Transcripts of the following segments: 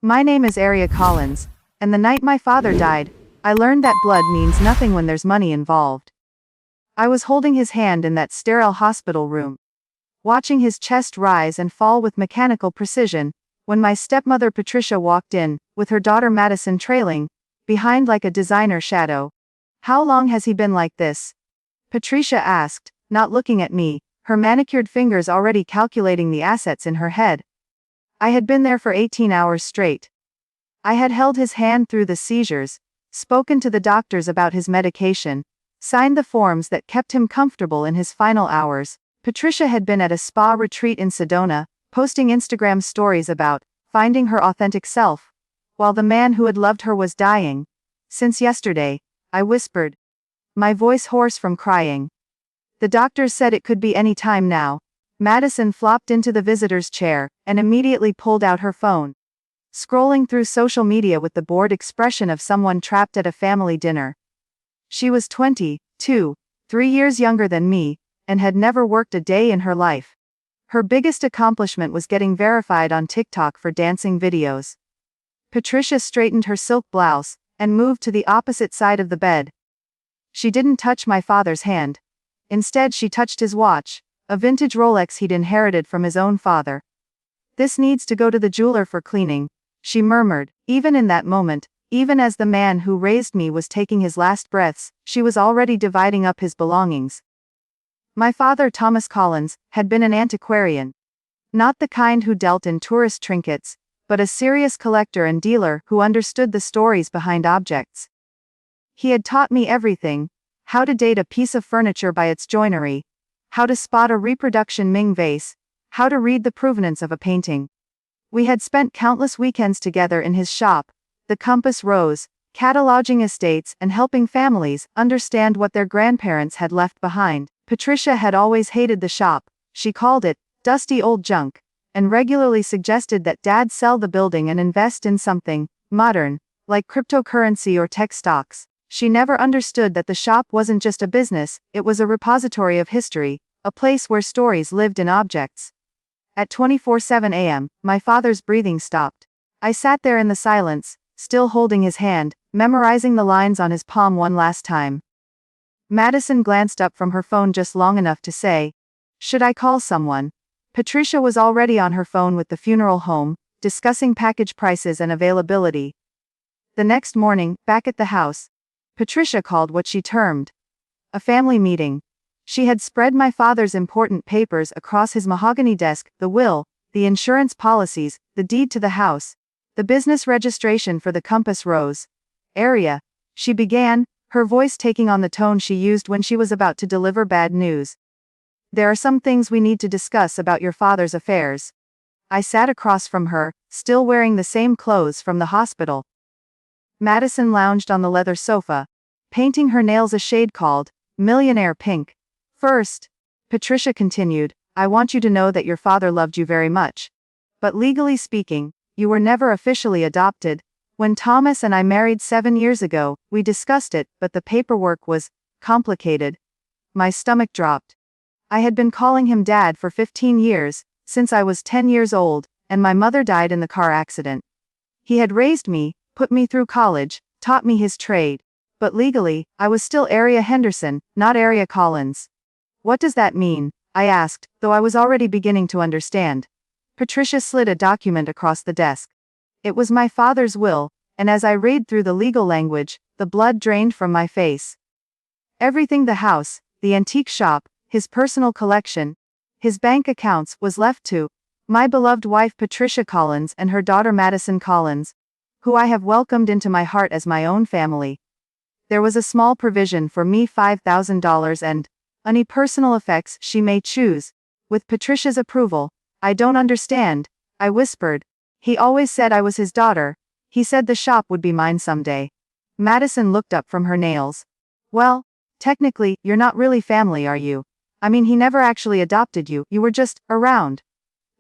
My name is Aria Collins, and the night my father died, I learned that blood means nothing when there's money involved. I was holding his hand in that sterile hospital room, watching his chest rise and fall with mechanical precision, when my stepmother Patricia walked in, with her daughter Madison trailing behind like a designer shadow. "How long has he been like this?" Patricia asked, not looking at me, her manicured fingers already calculating the assets in her head. I had been there for 18 hours straight. I had held his hand through the seizures, spoken to the doctors about his medication, signed the forms that kept him comfortable in his final hours. Patricia had been at a spa retreat in Sedona, posting Instagram stories about finding her authentic self, while the man who had loved her was dying. "Since yesterday," I whispered, my voice hoarse from crying. "The doctors said it could be any time now." Madison flopped into the visitor's chair, and immediately pulled out her phone, scrolling through social media with the bored expression of someone trapped at a family dinner. She was 22, 3 years younger than me, and had never worked a day in her life. Her biggest accomplishment was getting verified on TikTok for dancing videos. Patricia straightened her silk blouse, and moved to the opposite side of the bed. She didn't touch my father's hand. Instead she touched his watch, a vintage Rolex he'd inherited from his own father. "This needs to go to the jeweler for cleaning," she murmured. Even in that moment, even as the man who raised me was taking his last breaths, she was already dividing up his belongings. My father, Thomas Collins, had been an antiquarian. Not the kind who dealt in tourist trinkets, but a serious collector and dealer who understood the stories behind objects. He had taught me everything: how to date a piece of furniture by its joinery, how to spot a reproduction Ming vase, how to read the provenance of a painting. We had spent countless weekends together in his shop, the Compass Rose, cataloging estates and helping families understand what their grandparents had left behind. Patricia had always hated the shop. She called it dusty old junk, and regularly suggested that Dad sell the building and invest in something modern, like cryptocurrency or tech stocks. She never understood that the shop wasn't just a business, it was a repository of history, a place where stories lived in objects. At 24:07 a.m., my father's breathing stopped. I sat there in the silence, still holding his hand, memorizing the lines on his palm one last time. Madison glanced up from her phone just long enough to say, "Should I call someone?" Patricia was already on her phone with the funeral home, discussing package prices and availability. The next morning, back at the house, Patricia called what she termed a family meeting. She had spread my father's important papers across his mahogany desk: the will, the insurance policies, the deed to the house, the business registration for the Compass Rose area. She began, her voice taking on the tone she used when she was about to deliver bad news. "There are some things we need to discuss about your father's affairs." I sat across from her, still wearing the same clothes from the hospital. Madison lounged on the leather sofa, painting her nails a shade called millionaire pink. "First," Patricia continued, "I want you to know that your father loved you very much. But legally speaking, you were never officially adopted. When Thomas and I married 7 years ago, we discussed it, but the paperwork was complicated." My stomach dropped. I had been calling him Dad for 15 years, since I was 10 years old, and my mother died in the car accident. He had raised me, put me through college, taught me his trade. But legally, I was still Aria Henderson, not Aria Collins. "What does that mean?" I asked, though I was already beginning to understand. Patricia slid a document across the desk. It was my father's will, and as I read through the legal language, the blood drained from my face. Everything: the house, the antique shop, his personal collection, his bank accounts, was left to my beloved wife Patricia Collins and her daughter Madison Collins, who I have welcomed into my heart as my own family. There was a small provision for me, $5,000, and any personal effects she may choose, with Patricia's approval. "I don't understand," I whispered. "He always said I was his daughter. He said the shop would be mine someday." Madison looked up from her nails. "Well, technically, you're not really family, are you? I mean, he never actually adopted you, you were just around."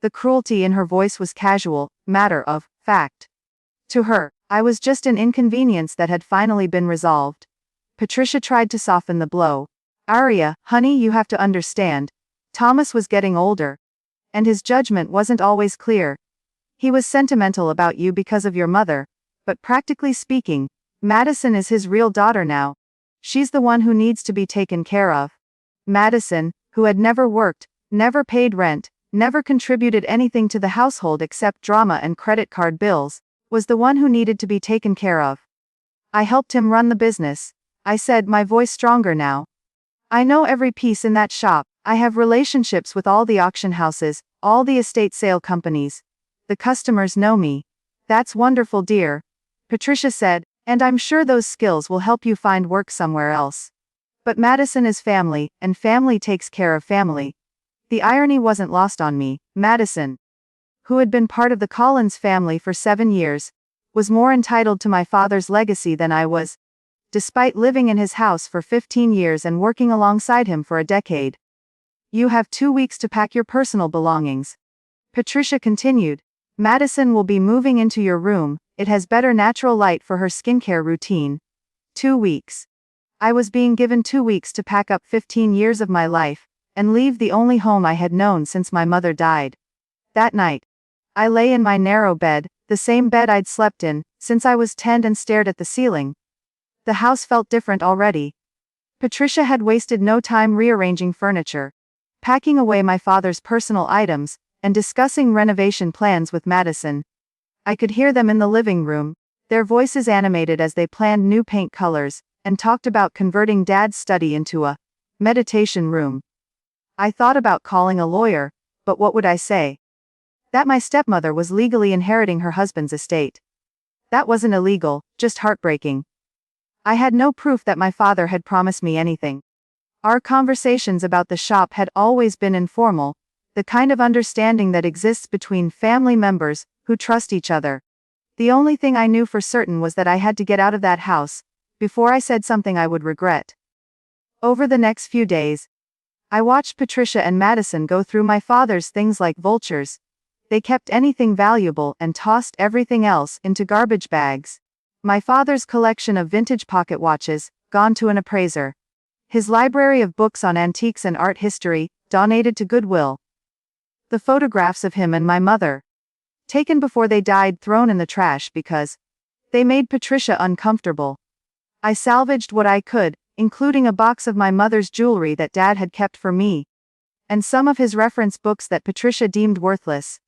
The cruelty in her voice was casual, matter of fact. To her, I was just an inconvenience that had finally been resolved. Patricia tried to soften the blow. "Aria, honey, you have to understand. Thomas was getting older. And his judgment wasn't always clear. He was sentimental about you because of your mother, but practically speaking, Madison is his real daughter now. She's the one who needs to be taken care of. Madison, who had never worked, never paid rent, never contributed anything to the household except drama and credit card bills, was the one who needed to be taken care of. I helped him run the business, I said, my voice stronger now. I know every piece in that shop. I have relationships with all the auction houses, all the estate sale companies. The customers know me. That's wonderful, dear, Patricia said, and I'm sure those skills will help you find work somewhere else. But Madison is family, and family takes care of family. The irony wasn't lost on me. Madison, who had been part of the Collins family for 7 years, was more entitled to my father's legacy than I was, despite living in his house for 15 years and working alongside him for a decade. You have 2 weeks to pack your personal belongings, Patricia continued. Madison will be moving into your room. It has better natural light for her skincare routine. 2 weeks. I was being given 2 weeks to pack up 15 years of my life, and leave the only home I had known since my mother died. That night, I lay in my narrow bed, the same bed I'd slept in since I was 10, and stared at the ceiling. The house felt different already. Patricia had wasted no time rearranging furniture, packing away my father's personal items, and discussing renovation plans with Madison. I could hear them in the living room, their voices animated as they planned new paint colors, and talked about converting Dad's study into a meditation room. I thought about calling a lawyer, but what would I say? That my stepmother was legally inheriting her husband's estate. That wasn't illegal, just heartbreaking. I had no proof that my father had promised me anything. Our conversations about the shop had always been informal, the kind of understanding that exists between family members who trust each other. The only thing I knew for certain was that I had to get out of that house before I said something I would regret. Over the next few days, I watched Patricia and Madison go through my father's things like vultures. They kept anything valuable and tossed everything else into garbage bags. My father's collection of vintage pocket watches, gone to an appraiser. His library of books on antiques and art history, donated to Goodwill. The photographs of him and my mother, taken before they died, thrown in the trash because they made Patricia uncomfortable. I salvaged what I could, including a box of my mother's jewelry that Dad had kept for me, and some of his reference books that Patricia deemed worthless.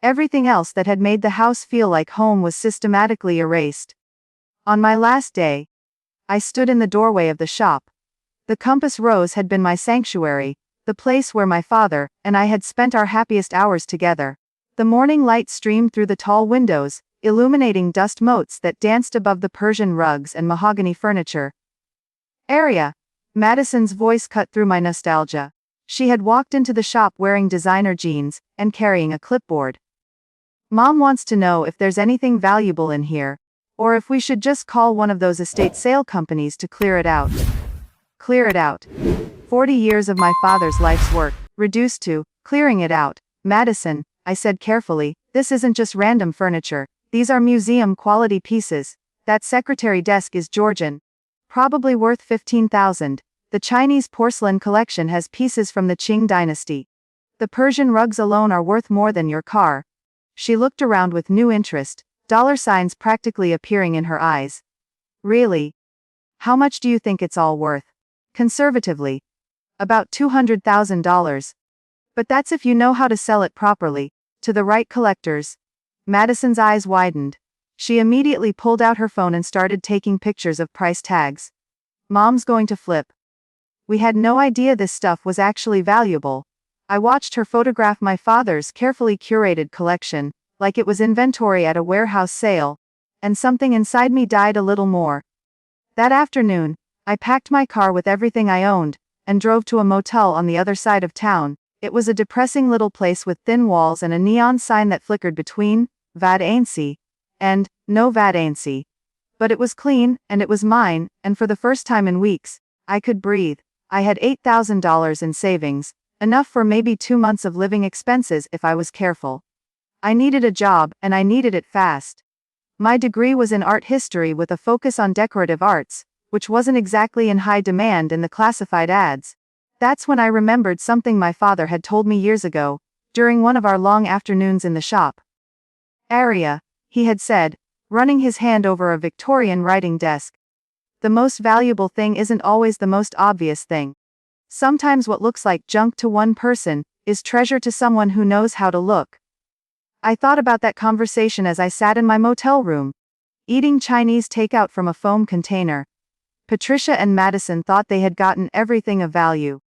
Everything else that had made the house feel like home was systematically erased. On my last day, I stood in the doorway of the shop. The Compass Rose had been my sanctuary, the place where my father and I had spent our happiest hours together. The morning light streamed through the tall windows, illuminating dust motes that danced above the Persian rugs and mahogany furniture. Area. Madison's voice cut through my nostalgia. She had walked into the shop wearing designer jeans and carrying a clipboard. Mom wants to know if there's anything valuable in here, or if we should just call one of those estate sale companies to clear it out. Clear it out. 40 years of my father's life's work, reduced to clearing it out. Madison, I said carefully, this isn't just random furniture. These are museum-quality pieces. That secretary desk is Georgian, probably worth $15,000. The Chinese porcelain collection has pieces from the Qing dynasty. The Persian rugs alone are worth more than your car. She looked around with new interest, dollar signs practically appearing in her eyes. Really? How much do you think it's all worth? Conservatively, about $200,000. But that's if you know how to sell it properly, to the right collectors. Madison's eyes widened. She immediately pulled out her phone and started taking pictures of price tags. Mom's going to flip. We had no idea this stuff was actually valuable. I watched her photograph my father's carefully curated collection, like it was inventory at a warehouse sale, and something inside me died a little more. That afternoon, I packed my car with everything I owned, and drove to a motel on the other side of town. It was a depressing little place with thin walls and a neon sign that flickered between "Vad ainsi" and "No vad ainsi." But it was clean, and it was mine, and for the first time in weeks, I could breathe. I had $8,000 in savings, enough for maybe 2 months of living expenses if I was careful. I needed a job, and I needed it fast. My degree was in art history with a focus on decorative arts, which wasn't exactly in high demand in the classified ads. That's when I remembered something my father had told me years ago, during one of our long afternoons in the shop. area, he had said, running his hand over a Victorian writing desk. The most valuable thing isn't always the most obvious thing. Sometimes what looks like junk to one person is treasure to someone who knows how to look. I thought about that conversation as I sat in my motel room, eating Chinese takeout from a foam container. Patricia and Madison thought they had gotten everything of value.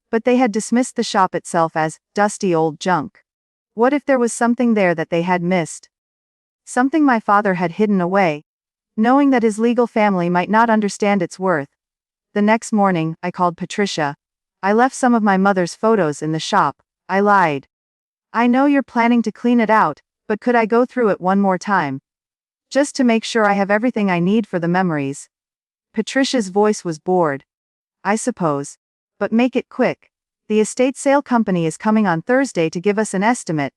But they had dismissed the shop itself as dusty old junk. What if there was something there that they had missed? Something my father had hidden away, knowing that his legal family might not understand its worth. The next morning, I called Patricia. I left some of my mother's photos in the shop. I lied. I know you're planning to clean it out, but could I go through it one more time? Just to make sure I have everything I need for the memories. Patricia's voice was bored. I suppose. But make it quick. The estate sale company is coming on Thursday to give us an estimate.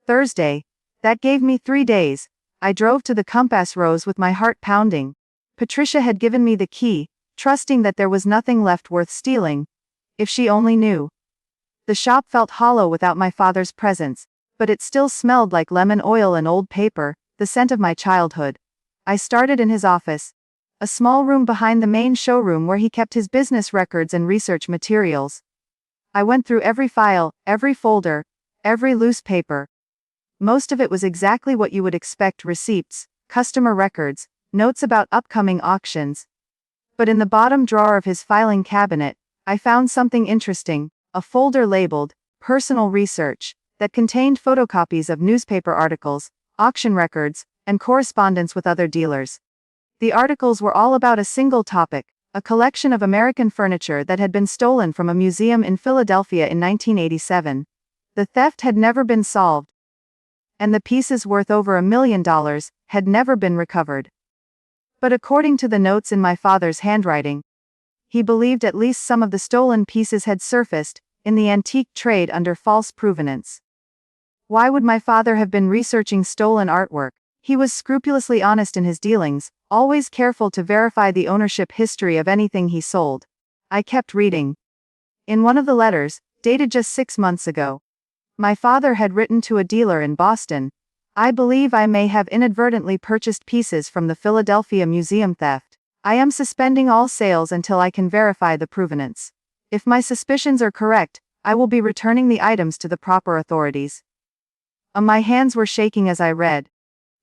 Thursday? That gave me 3 days. I drove to the Compass Rose with my heart pounding. Patricia had given me the key, trusting that there was nothing left worth stealing. If she only knew. The shop felt hollow without my father's presence, but it still smelled like lemon oil and old paper, the scent of my childhood. I started in his office, a small room behind the main showroom where he kept his business records and research materials. I went through every file, every folder, every loose paper. Most of it was exactly what you would expect: receipts, customer records, notes about upcoming auctions. But in the bottom drawer of his filing cabinet, I found something interesting, a folder labeled Personal Research, that contained photocopies of newspaper articles, auction records, and correspondence with other dealers. The articles were all about a single topic, a collection of American furniture that had been stolen from a museum in Philadelphia in 1987. The theft had never been solved, and the pieces worth over $1 million had never been recovered. But according to the notes in my father's handwriting, he believed at least some of the stolen pieces had surfaced in the antique trade under false provenance. Why would my father have been researching stolen artwork? He was scrupulously honest in his dealings, always careful to verify the ownership history of anything he sold. I kept reading. In one of the letters, dated just 6 months ago, my father had written to a dealer in Boston, "I believe I may have inadvertently purchased pieces from the Philadelphia Museum theft. I am suspending all sales until I can verify the provenance. If my suspicions are correct, I will be returning the items to the proper authorities." My hands were shaking as I read.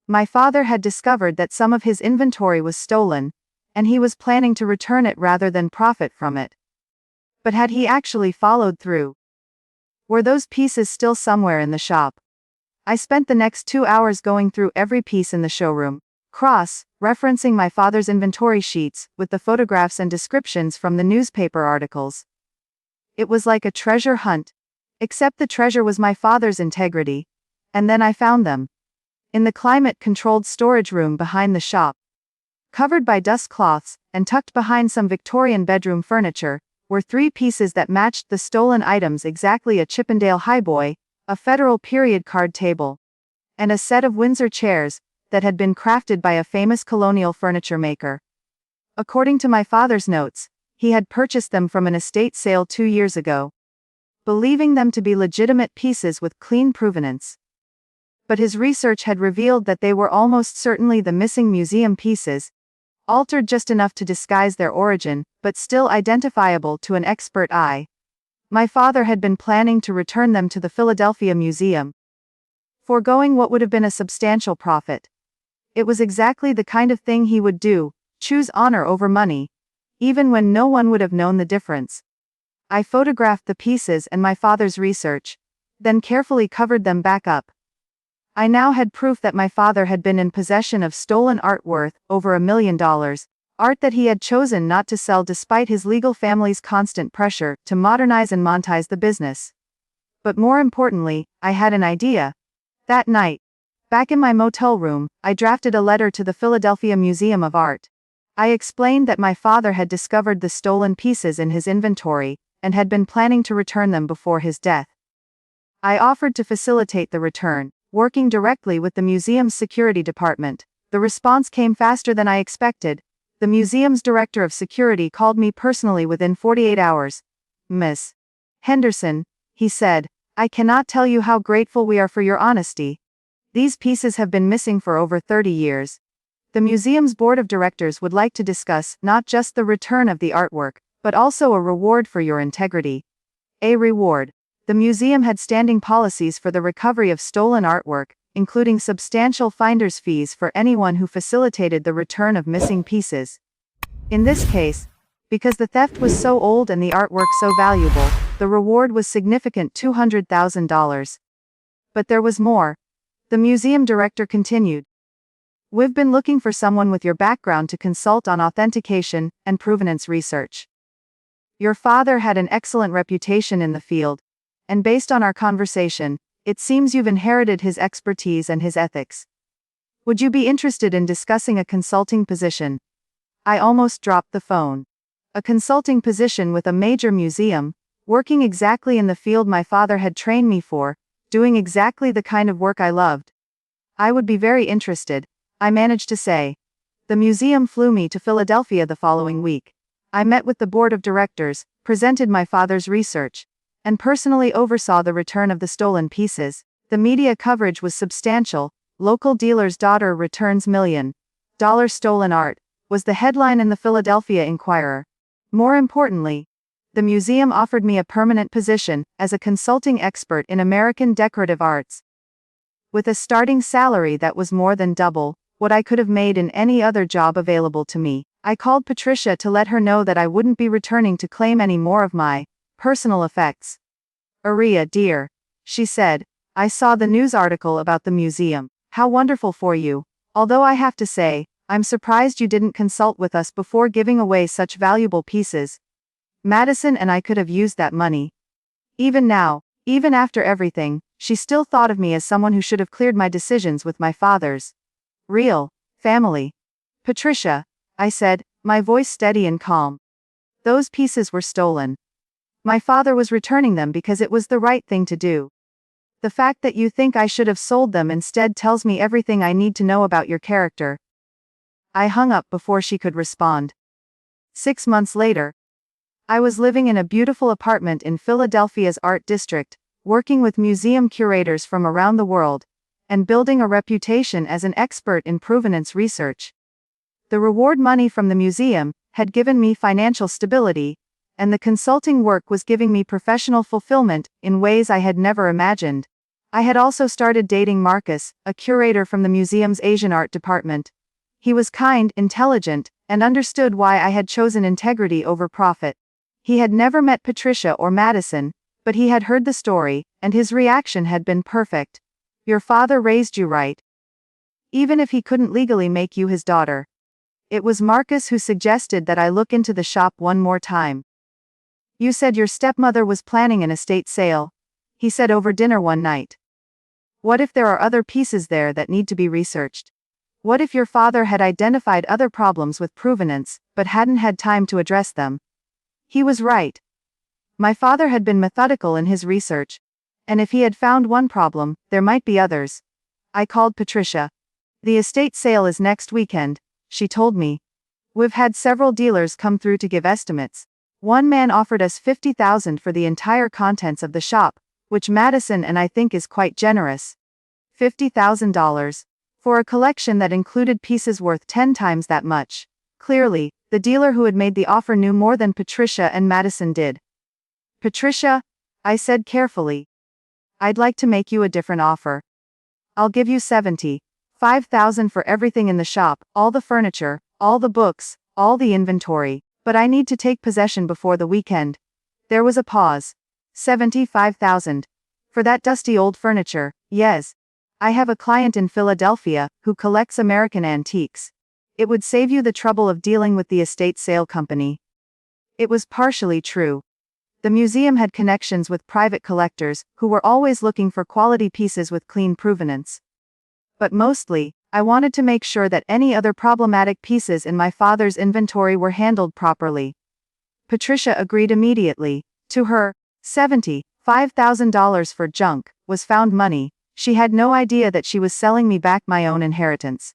My father had discovered that some of his inventory was stolen, and he was planning to return it rather than profit from it. But had he actually followed through? Were those pieces still somewhere in the shop? I spent the next 2 hours going through every piece in the showroom, cross-referencing my father's inventory sheets with the photographs and descriptions from the newspaper articles. It was like a treasure hunt, except the treasure was my father's integrity. And then I found them. In the climate-controlled storage room behind the shop. Covered by dust cloths, and tucked behind some Victorian bedroom furniture, were 3 pieces that matched the stolen items exactly: a Chippendale highboy, a Federal period card table, and a set of Windsor chairs that had been crafted by a famous colonial furniture maker. According to my father's notes, he had purchased them from an estate sale 2 years ago, believing them to be legitimate pieces with clean provenance. But his research had revealed that they were almost certainly the missing museum pieces, altered just enough to disguise their origin, but still identifiable to an expert eye. My father had been planning to return them to the Philadelphia Museum, foregoing what would have been a substantial profit. It was exactly the kind of thing he would do, choose honor over money, even when no one would have known the difference. I photographed the pieces and my father's research, then carefully covered them back up. I now had proof that my father had been in possession of stolen art worth over $1 million, art that he had chosen not to sell despite his legal family's constant pressure to modernize and monetize the business. But more importantly, I had an idea. That night, back in my motel room, I drafted a letter to the Philadelphia Museum of Art. I explained that my father had discovered the stolen pieces in his inventory, and had been planning to return them before his death. I offered to facilitate the return, working directly with the museum's security department. The response came faster than I expected. The museum's director of security called me personally within 48 hours. "Miss Henderson," he said, "I cannot tell you how grateful we are for your honesty. These pieces have been missing for over 30 years. The museum's board of directors would like to discuss not just the return of the artwork, but also a reward for your integrity. A reward. The museum had standing policies for the recovery of stolen artwork, including substantial finder's fees for anyone who facilitated the return of missing pieces. In this case, because the theft was so old and the artwork so valuable, the reward was significant $200,000. But there was more. The museum director continued. We've been looking for someone with your background to consult on authentication and provenance research. Your father had an excellent reputation in the field, and based on our conversation, it seems you've inherited his expertise and his ethics. Would you be interested in discussing a consulting position? I almost dropped the phone. A consulting position with a major museum, working exactly in the field my father had trained me for, doing exactly the kind of work I loved. I would be very interested, I managed to say. The museum flew me to Philadelphia the following week. I met with the board of directors, presented my father's research, and personally oversaw the return of the stolen pieces. The media coverage was substantial. Local dealer's daughter returns $1 million stolen art, was the headline in the Philadelphia Inquirer. More importantly, the museum offered me a permanent position as a consulting expert in American decorative arts. With a starting salary that was more than double what I could have made in any other job available to me, I called Patricia to let her know that I wouldn't be returning to claim any more of my personal effects. Aria, dear, she said, I saw the news article about the museum. How wonderful for you. Although I have to say, I'm surprised you didn't consult with us before giving away such valuable pieces. Madison and I could have used that money. Even now, even after everything, she still thought of me as someone who should have cleared my decisions with my father's real family. Patricia, I said, my voice steady and calm. Those pieces were stolen. My father was returning them because it was the right thing to do. The fact that you think I should have sold them instead tells me everything I need to know about your character. I hung up before she could respond. 6 months later, I was living in a beautiful apartment in Philadelphia's art district, working with museum curators from around the world, and building a reputation as an expert in provenance research. The reward money from the museum had given me financial stability, and the consulting work was giving me professional fulfillment in ways I had never imagined. I had also started dating Marcus, a curator from the museum's Asian art department. He was kind, intelligent, and understood why I had chosen integrity over profit. He had never met Patricia or Madison, but he had heard the story, and his reaction had been perfect. Your father raised you right. Even if he couldn't legally make you his daughter. It was Marcus who suggested that I look into the shop one more time. You said your stepmother was planning an estate sale, he said over dinner one night. What if there are other pieces there that need to be researched? What if your father had identified other problems with provenance, but hadn't had time to address them? He was right. My father had been methodical in his research, and if he had found one problem, there might be others. I called Patricia. The estate sale is next weekend, she told me. We've had several dealers come through to give estimates. One man offered us $50,000 for the entire contents of the shop, which Madison and I think is quite generous. $50,000. For a collection that included pieces worth 10 times that much. Clearly, the dealer who had made the offer knew more than Patricia and Madison did. Patricia, I said carefully. I'd like to make you a different offer. I'll give you $75,000 for everything in the shop, all the furniture, all the books, all the inventory, but I need to take possession before the weekend. There was a pause. $75,000. For that dusty old furniture, yes. I have a client in Philadelphia who collects American antiques. It would save you the trouble of dealing with the estate sale company. It was partially true. The museum had connections with private collectors who were always looking for quality pieces with clean provenance. But mostly, I wanted to make sure that any other problematic pieces in my father's inventory were handled properly. Patricia agreed immediately. To her, $75,000 for junk was found money. She had no idea that she was selling me back my own inheritance.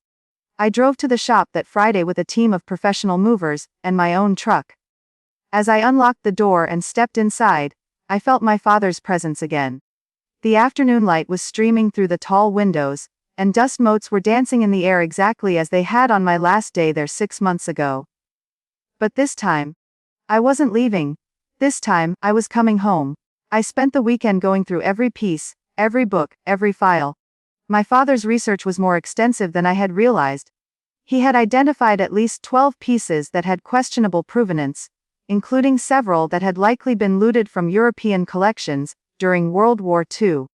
I drove to the shop that Friday with a team of professional movers and my own truck. As I unlocked the door and stepped inside, I felt my father's presence again. The afternoon light was streaming through the tall windows, and dust motes were dancing in the air exactly as they had on my last day there 6 months ago. But this time, I wasn't leaving. This time, I was coming home. I spent the weekend going through every piece, every book, every file. My father's research was more extensive than I had realized. He had identified at least 12 pieces that had questionable provenance, including several that had likely been looted from European collections during World War II.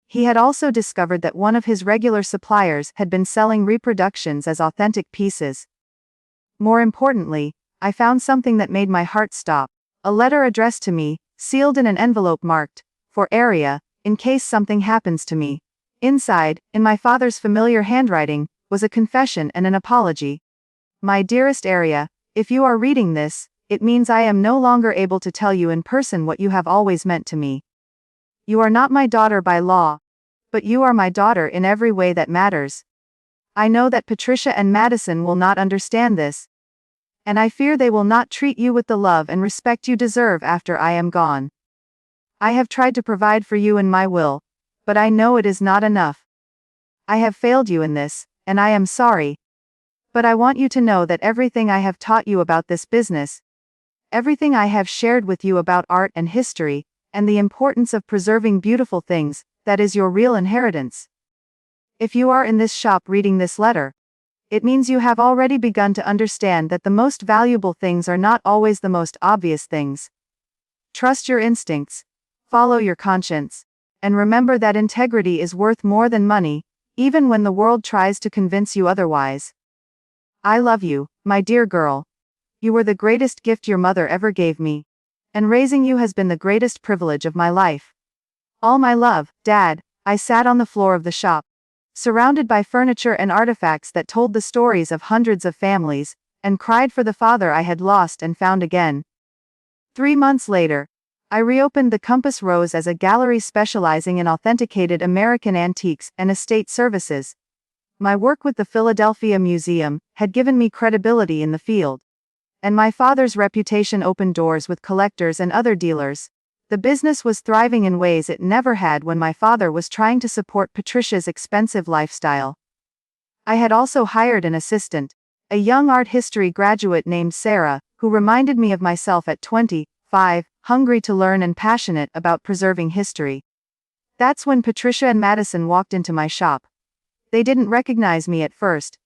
He had also discovered that one of his regular suppliers had been selling reproductions as authentic pieces. More importantly, I found something that made my heart stop. A letter addressed to me, sealed in an envelope marked, "For Area, in case something happens to me." Inside, in my father's familiar handwriting, was a confession and an apology. "My dearest Area, if you are reading this, it means I am no longer able to tell you in person what you have always meant to me. You are not my daughter by law, but you are my daughter in every way that matters. I know that Patricia and Madison will not understand this, and I fear they will not treat you with the love and respect you deserve after I am gone. I have tried to provide for you in my will, but I know it is not enough. I have failed you in this, and I am sorry. But I want you to know that everything I have taught you about this business, everything I have shared with you about art and history, and the importance of preserving beautiful things, that is your real inheritance. If you are in this shop reading this letter, it means you have already begun to understand that the most valuable things are not always the most obvious things. Trust your instincts, follow your conscience, and remember that integrity is worth more than money, even when the world tries to convince you otherwise. I love you, my dear girl. You were the greatest gift your mother ever gave me, and raising you has been the greatest privilege of my life. All my love, Dad." I sat on the floor of the shop, surrounded by furniture and artifacts that told the stories of hundreds of families, and cried for the father I had lost and found again. 3 months later, I reopened the Compass Rose as a gallery specializing in authenticated American antiques and estate services. My work with the Philadelphia Museum had given me credibility in the field, and my father's reputation opened doors with collectors and other dealers. The business was thriving in ways it never had when my father was trying to support Patricia's expensive lifestyle. I had also hired an assistant, a young art history graduate named Sarah, who reminded me of myself at 25, hungry to learn and passionate about preserving history. That's when Patricia and Madison walked into my shop. They didn't recognize me at first.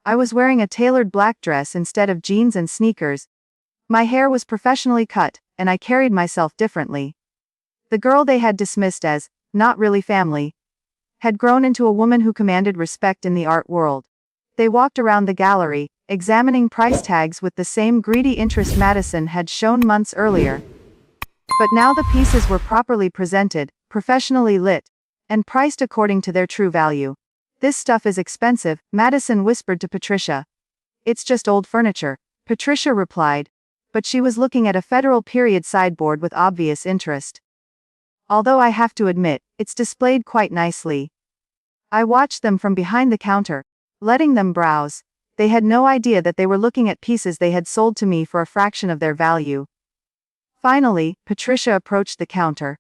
I was wearing a tailored black dress instead of jeans and sneakers. My hair was professionally cut, and I carried myself differently. The girl they had dismissed as, not really family, had grown into a woman who commanded respect in the art world. They walked around the gallery, examining price tags with the same greedy interest Madison had shown months earlier. But now the pieces were properly presented, professionally lit, and priced according to their true value. "This stuff is expensive," Madison whispered to Patricia. "It's just old furniture," Patricia replied, but she was looking at a federal period sideboard with obvious interest. "Although I have to admit, it's displayed quite nicely." I watched them from behind the counter, letting them browse. They had no idea that they were looking at pieces they had sold to me for a fraction of their value. Finally, Patricia approached the counter.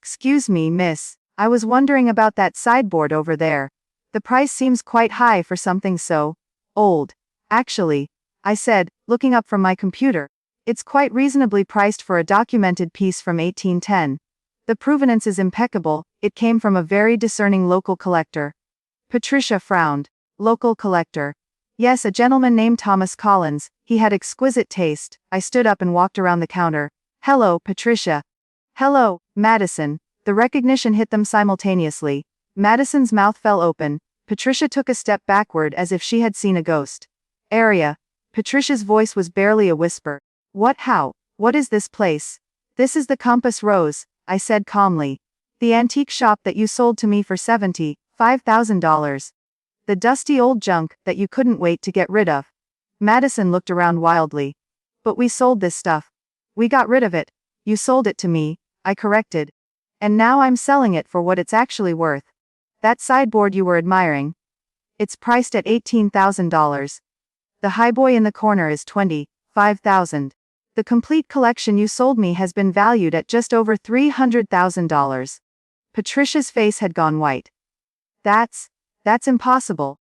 "Excuse me, miss, I was wondering about that sideboard over there. The price seems quite high for something so old." "Actually," I said, looking up from my computer, "it's quite reasonably priced for a documented piece from 1810. The provenance is impeccable, it came from a very discerning local collector." Patricia frowned. "Local collector?" "Yes, a gentleman named Thomas Collins, he had exquisite taste." I stood up and walked around the counter. "Hello, Patricia." "Hello, Madison." The recognition hit them simultaneously. Madison's mouth fell open. Patricia took a step backward as if she had seen a ghost. "Area." Patricia's voice was barely a whisper. What is this place?" "This is the Compass Rose," I said calmly. "The antique shop that you sold to me for $75,000. The dusty old junk that you couldn't wait to get rid of." Madison looked around wildly. "But we sold this stuff." "We got rid of it." "You sold it to me," I corrected. "And now I'm selling it for what it's actually worth. That sideboard you were admiring, it's priced at $18,000. The highboy in the corner is $25,000. The complete collection you sold me has been valued at just over $300,000. Patricia's face had gone white. That's That's impossible.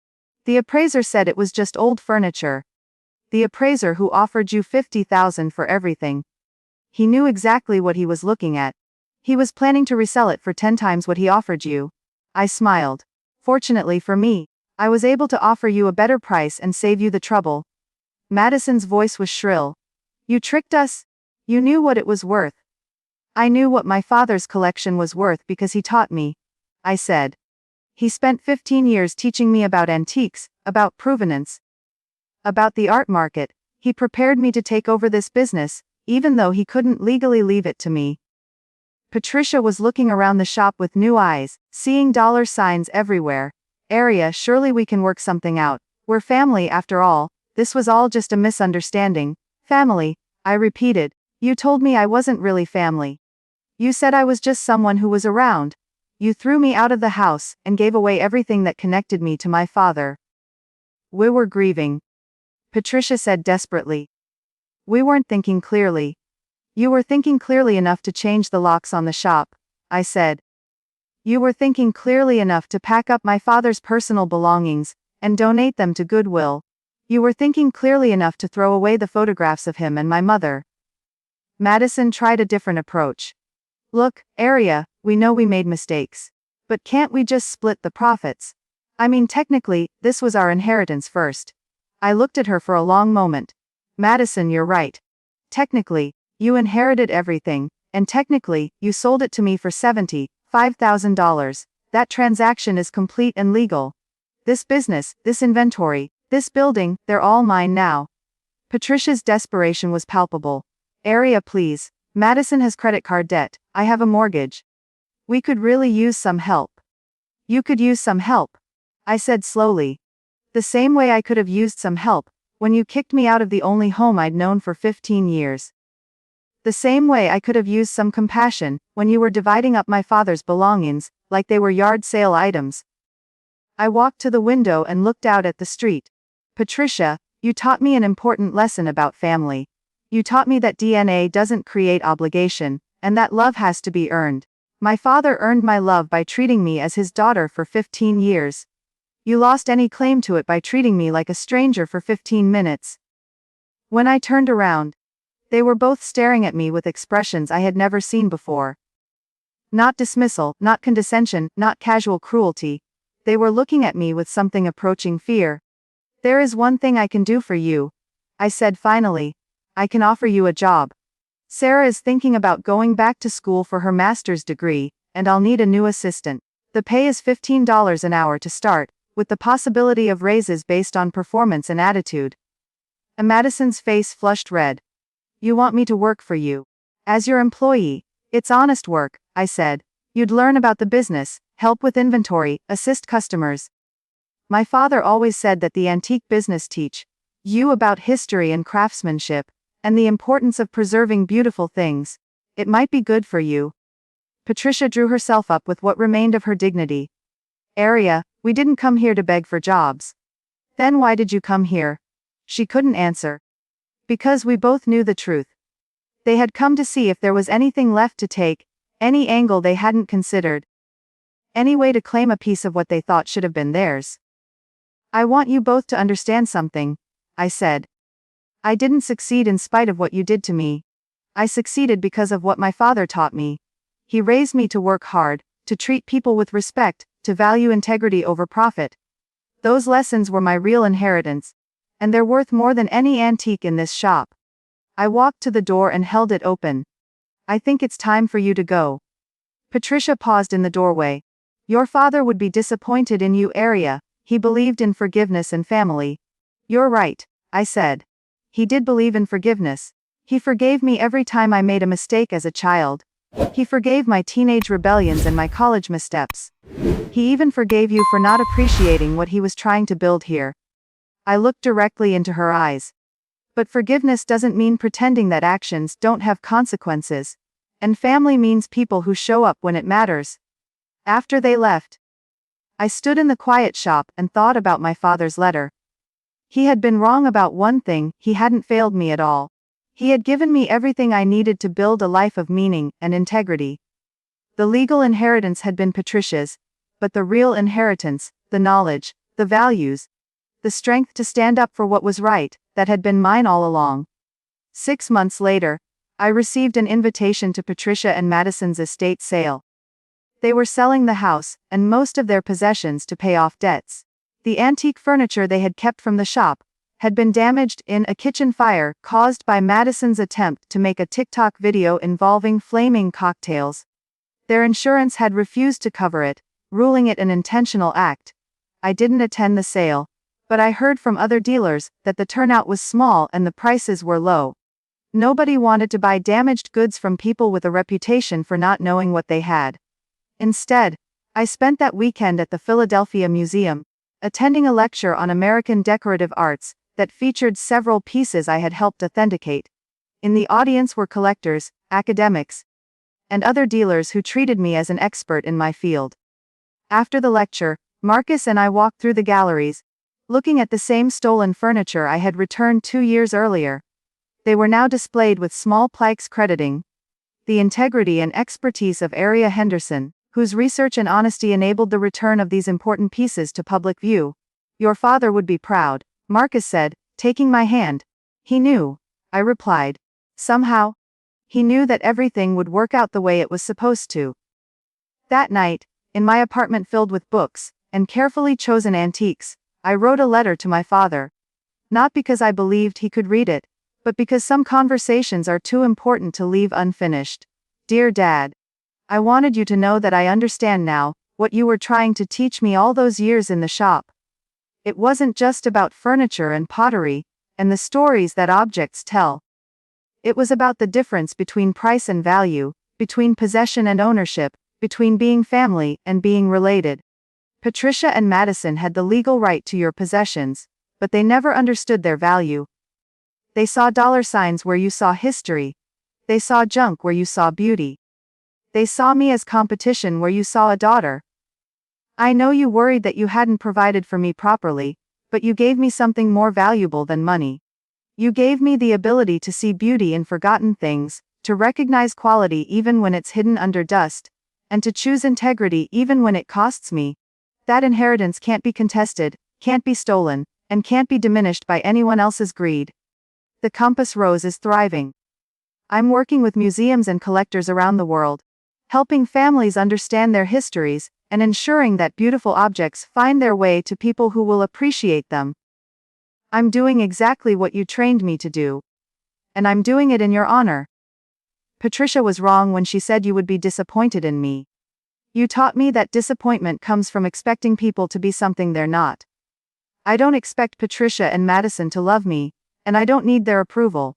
The appraiser said it was just old furniture. The appraiser who offered you $50,000 for everything. He knew exactly what he was looking at. He was planning to resell it for 10 times what he offered you. I smiled. Fortunately for me, I was able to offer you a better price and save you the trouble. Madison's voice was shrill. You tricked us? You knew what it was worth. I knew what my father's collection was worth because he taught me. I said. He spent 15 years teaching me about antiques, about provenance, about the art market. He prepared me to take over this business, even though he couldn't legally leave it to me. Patricia was looking around the shop with new eyes, seeing dollar signs everywhere. Arya, surely we can work something out. We're family after all. This was all just a misunderstanding. Family, I repeated. You told me I wasn't really family. You said I was just someone who was around. You threw me out of the house and gave away everything that connected me to my father. We were grieving. Patricia said desperately. We weren't thinking clearly. You were thinking clearly enough to change the locks on the shop, I said. You were thinking clearly enough to pack up my father's personal belongings and donate them to Goodwill. You were thinking clearly enough to throw away the photographs of him and my mother. Madison tried a different approach. Look, Arya, we know we made mistakes. But can't we just split the profits? I mean, technically, this was our inheritance first. I looked at her for a long moment. Madison, you're right. Technically, you inherited everything, and technically, you sold it to me for $75,000. That transaction is complete and legal. This business, this inventory, this building, they're all mine now. Patricia's desperation was palpable. Arya, please. Madison has credit card debt. I have a mortgage. We could really use some help. You could use some help, I said slowly. The same way I could have used some help when you kicked me out of the only home I'd known for 15 years. The same way I could have used some compassion when you were dividing up my father's belongings like they were yard sale items. I walked to the window and looked out at the street. Patricia, you taught me an important lesson about family. You taught me that DNA doesn't create obligation, and that love has to be earned. My father earned my love by treating me as his daughter for 15 years. You lost any claim to it by treating me like a stranger for 15 minutes. When I turned around, they were both staring at me with expressions I had never seen before. Not dismissal, not condescension, not casual cruelty. They were looking at me with something approaching fear. There is one thing I can do for you, I said finally. I can offer you a job. Sarah is thinking about going back to school for her master's degree, and I'll need a new assistant. The pay is $15 an hour to start, with the possibility of raises based on performance and attitude. Madison's face flushed red. You want me to work for you? As your employee? It's honest work, I said. You'd learn about the business, help with inventory, assist customers. My father always said that the antique business teach you about history and craftsmanship, and the importance of preserving beautiful things. It might be good for you. Patricia drew herself up with what remained of her dignity. Arya, we didn't come here to beg for jobs. Then why did you come here? She couldn't answer. Because we both knew the truth. They had come to see if there was anything left to take, any angle they hadn't considered, any way to claim a piece of what they thought should have been theirs. I want you both to understand something, I said. I didn't succeed in spite of what you did to me. I succeeded because of what my father taught me. He raised me to work hard, to treat people with respect, to value integrity over profit. Those lessons were my real inheritance, and they're worth more than any antique in this shop. I walked to the door and held it open. I think it's time for you to go. Patricia paused in the doorway. Your father would be disappointed in you, Arya. He believed in forgiveness and family. You're right, I said. He did believe in forgiveness. He forgave me every time I made a mistake as a child. He forgave my teenage rebellions and my college missteps. He even forgave you for not appreciating what he was trying to build here. I looked directly into her eyes. But forgiveness doesn't mean pretending that actions don't have consequences. And family means people who show up when it matters. After they left, I stood in the quiet shop and thought about my father's letter. He had been wrong about one thing, he hadn't failed me at all. He had given me everything I needed to build a life of meaning and integrity. The legal inheritance had been Patricia's, but the real inheritance, the knowledge, the values, the strength to stand up for what was right, that had been mine all along. 6 months later, I received an invitation to Patricia and Madison's estate sale. They were selling the house, and most of their possessions to pay off debts. The antique furniture they had kept from the shop had been damaged in a kitchen fire caused by Madison's attempt to make a TikTok video involving flaming cocktails. Their insurance had refused to cover it, ruling it an intentional act. I didn't attend the sale, but I heard from other dealers that the turnout was small and the prices were low. Nobody wanted to buy damaged goods from people with a reputation for not knowing what they had. Instead, I spent that weekend at the Philadelphia Museum, attending a lecture on American decorative arts that featured several pieces I had helped authenticate. In the audience were collectors, academics, and other dealers who treated me as an expert in my field. After the lecture, Marcus and I walked through the galleries, looking at the same stolen furniture I had returned 2 years earlier. They were now displayed with small plaques crediting the integrity and expertise of Aria Henderson, whose research and honesty enabled the return of these important pieces to public view. "Your father would be proud," Marcus said, taking my hand. "He knew," I replied. "Somehow, he knew that everything would work out the way it was supposed to." That night, in my apartment filled with books and carefully chosen antiques, I wrote a letter to my father. Not because I believed he could read it, but because some conversations are too important to leave unfinished. "Dear Dad, I wanted you to know that I understand now what you were trying to teach me all those years in the shop. It wasn't just about furniture and pottery, and the stories that objects tell. It was about the difference between price and value, between possession and ownership, between being family and being related. Patricia and Madison had the legal right to your possessions, but they never understood their value. They saw dollar signs where you saw history. They saw junk where you saw beauty. They saw me as competition where you saw a daughter. I know you worried that you hadn't provided for me properly, but you gave me something more valuable than money. You gave me the ability to see beauty in forgotten things, to recognize quality even when it's hidden under dust, and to choose integrity even when it costs me. That inheritance can't be contested, can't be stolen, and can't be diminished by anyone else's greed. The Compass Rose is thriving. I'm working with museums and collectors around the world, helping families understand their histories, and ensuring that beautiful objects find their way to people who will appreciate them. I'm doing exactly what you trained me to do. And I'm doing it in your honor. Patricia was wrong when she said you would be disappointed in me. You taught me that disappointment comes from expecting people to be something they're not. I don't expect Patricia and Madison to love me, and I don't need their approval.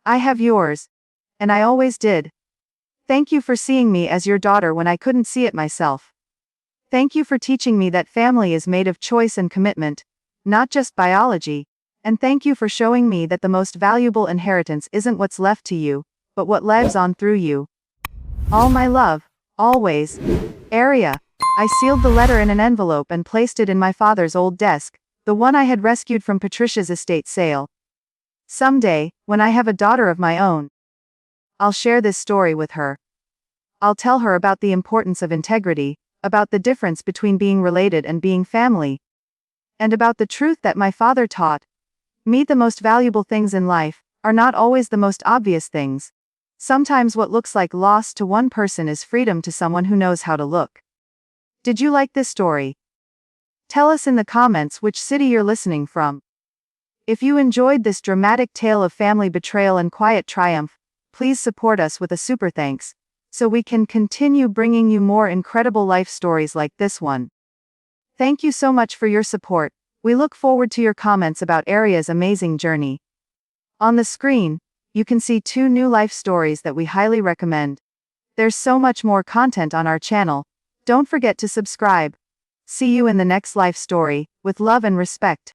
I have yours. And I always did. Thank you for seeing me as your daughter when I couldn't see it myself. Thank you for teaching me that family is made of choice and commitment, not just biology, and thank you for showing me that the most valuable inheritance isn't what's left to you, but what lives on through you. All my love, always. Aria. I sealed the letter in an envelope and placed it in my father's old desk, the one I had rescued from Patricia's estate sale. Someday, when I have a daughter of my own, I'll share this story with her. I'll tell her about the importance of integrity, about the difference between being related and being family, and about the truth that my father taught me: the most valuable things in life are not always the most obvious things. Sometimes what looks like loss to one person is freedom to someone who knows how to look. Did you like this story? Tell us in the comments which city you're listening from. If you enjoyed this dramatic tale of family betrayal and quiet triumph, please support us with a super thanks, so we can continue bringing you more incredible life stories like this one. Thank you so much for your support. We look forward to your comments about Aria's amazing journey. On the screen, you can see 2 new life stories that we highly recommend. There's so much more content on our channel. Don't forget to subscribe. See you in the next life story, with love and respect.